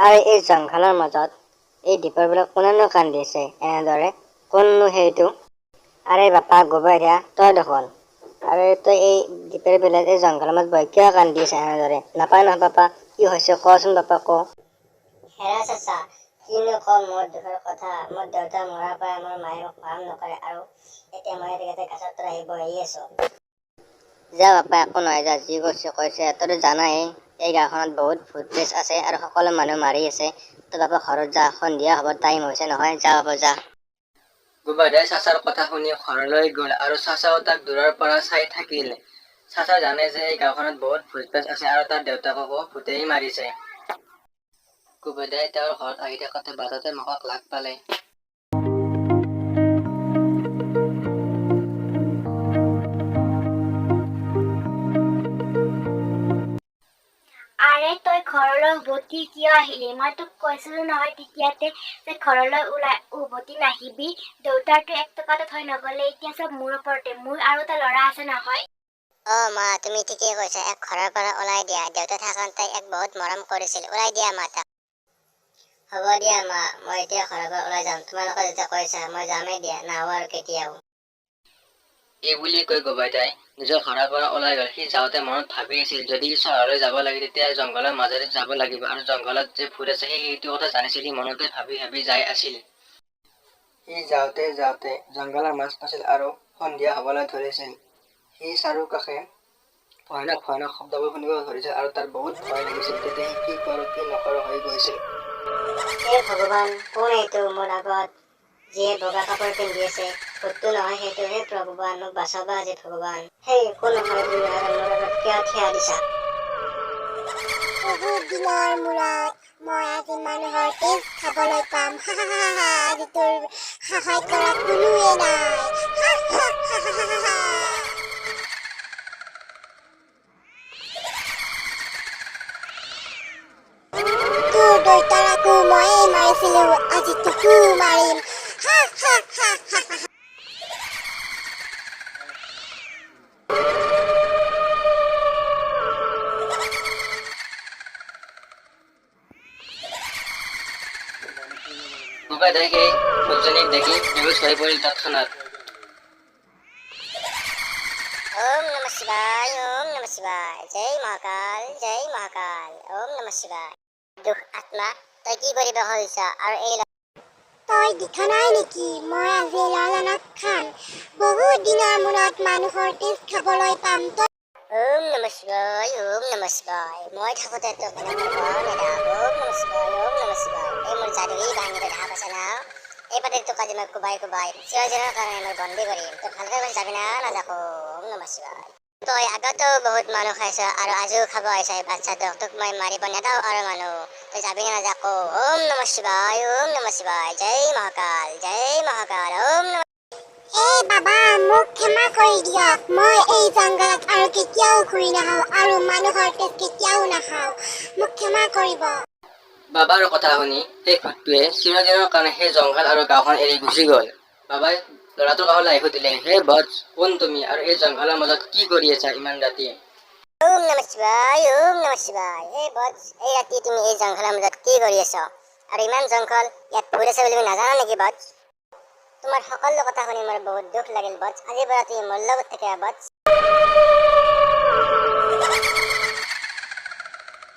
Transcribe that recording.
আৰু এই জংঘলৰ মাজত এই দ্বীপৰ বিলাক কোনেনো কান্দিছে এনেদৰে? কোননো সেইটো? আৰে বাপা গোবৰীয়া তই দেখোন। আৰু তই এই দ্বীপৰ বিলাক এই জংঘলৰ মাজত বহি কিয় কান্দিছে এনেদৰে? নাপায় নহয় বাপা, কি হৈছে কচোন বাপা ক। হেৰা চাচা, কিনো কম মোৰ দুখৰ কথা। মোৰ দেউতা মৰাৰ পৰা মোৰ মায়ে মোক মৰম নকৰে আৰু এতিয়া মই ইয়াতে গাছৰ তলত আহি বহি আছো। যা বাপা একো নহয়, যা যি কৈছে তইতো জানাই এই গাঁওখনত বহুত ভূত প্ৰেত আছে আৰু সকলো মানুহ মাৰি আছে। তই বাপা ঘৰত যা, সন্ধিয়া হ'ব টাইম হৈছে নহয়, যা বাপা যা। গোবাদাই চাচাৰ কথা শুনি ঘৰলৈ গ'ল আৰু চাচাও তাক দূৰৰ পৰা চাই থাকিল। চাচা জানে যে এই গাঁওখনত বহুত ভূত প্ৰেত আছে আৰু তাৰ দেউতাককো ভূতেই মাৰিছে। গোবাদাই তেওঁৰ ঘৰত আহি থাকোতে বাটতে মাকক লাগ পালে। আৰে তই ঘৰলৈ উভতি কিয় আহিলি? মই তোক কৈছিলো নহয় তেতিয়াতে যে ঘৰলৈ উভতি নাহিবি। দেউতাৰটো 1 টকাটো থৈ নগলে, এতিয়া চব মোৰ ওপৰতে। মোৰ আৰু এটা ল'ৰা আছে নহয়। মা তুমি ঠিকেই কৈছা, এক ঘৰৰ পৰা ওলাই দিয়া। দেউতা থাকোঁতে এক বহুত মৰম কৰিছিল, ওলাই দিয়া মা তাক। হ'ব দিয়া মা, মই এতিয়া ঘৰৰ পৰা ওলাই যাম। তোমালোকে যেতিয়া কৈছা মই যামেই দিয়া, নাহো আৰু কেতিয়াও। এই বুলি কৈ গোবাদাই নিজৰ ঘৰৰ পৰা ওলাই গ'ল। সি যাওঁতে মনত ভাবি আছিল, যদি চহৰলৈ যাব লাগে তেতিয়া জংঘলৰ মাজেৰে যাব লাগিব আৰু জংঘলত যে ভূত আছে সেইটো কথা জানিছিল। সি মনতে ভাবি ভাবি যাই আছিল। সি যাওঁতে যাওঁতে জংঘলৰ মাজ নাছিল আৰু সন্ধিয়া হ'বলৈ ধৰিছিল। সি চাৰিওকাষে ভয়ানক ভয়ানক শব্দবোৰ শুনিব ধৰিছিল আৰু তাৰ বহুত ভয় লাগিছিল। তেতিয়া সি কি কৰো কি নকৰো হৈ গৈছিল। হে ভগৱান, কোন এইটো মোৰ আগত যিয়ে বগা কাপোৰ পিন্ধি আছে? ভূতটো নহয় সেইটো? হে ভগৱান, মোক বাচাবা আজি ভগৱান। সেই কোন হয় তুমি আৰু মোৰ আগত কিয় থিয় দিছা? বহুত দিনৰ মূৰত মই আজি মানুহৰ তেজ খাবলৈ পাম। আজি তোৰ সহায় কৰা কোনোৱে নাই। তোৰ দেউতাকো ময়ে মাৰিছিলো, আজি তোকো মাৰিম। গোবাদাই সেই ভূতজনীক দেখি বেহুচ হৈ পৰিল তৎক্ষণাত। ওম নমঃ শিৱায়, ওম নমঃ শিৱায়, জয় মহাকাল, জয় মহাকাল, ওম নমঃ শিৱায়। দুখ আত্মা, তই কি কৰিব হৈছা? আৰু এই তই দেখা নাই নেকি মই আজি ল'ৰাজনক খাম? বহুত দিনৰ মূৰত মানুহৰ তেজ খাবলৈ পাম। ওম নমঃ শিৱায়, ওম নমঃ শিৱায়। মই থাকোঁতে তোক এনেকৈ বৰ নেদাম। ওম নমঃ শিৱায়, ওম নমঃ শিৱায়। এই মোৰ যাদুৰী বাহিনীটো ঢাপ আছে না, এই পাতে তোক আজি মই কোবাই চিৰদিনৰ কাৰণে মই বন্দী কৰিম। তই ভালকৈ কৰি যাবি না নাযাকো? ওম নমঃ শিৱায়। তই আগতেও বহুত মানুহ খাইছ আৰু আজিও খাব আহিছ এই বাচ্চাটোক। তোক মই মাৰিব নেদাও আৰু মানুহ। তই যাবি না নাযাকো? ওম নমঃ শিৱায়, ওম নমঃ শিৱায়, জয় মহাকাল, জয় মহাকাল, ওম নমঃ। বাবা মোক ক্ষমা কৰি দিয়ক। মই এই জংঘলত আৰু কেতিয়াও ঘূৰি নাখাওঁ আৰু মানুহৰ তেজ কেতিয়াও নাখাওঁ। মোক ক্ষমা কৰিব। বাবাৰ কথা শুনি সেই ভূতটোৱে চিৰদিনৰ কাৰণে সেই জংঘল আৰু গাঁওখন এৰি গুচি গ'ল। বাবাই ল'ৰাটোৰ কাষলৈ আহি সুধিলে, হে বৎস, কোন তুমি আৰু এই জংঘলৰ মাজত কি কৰি আছা ইমান ৰাতিয়ে? ওম নমঃ শিৱায়, ওম নমঃ শিৱায়। এই বৎস, এই ৰাতি তুমি এই জংঘলৰ মাজত কি কৰি আছ? আৰু ইমান জংঘল, ইয়াত ভূত আছে বুলি নাজানা নেকি বৎস? তোমাৰ সকলো কথা শুনি মোৰ বহুত দুখ লাগিল বৎস। আজিৰ পৰা তুমি মোৰ লগত থাকিবা বৎস।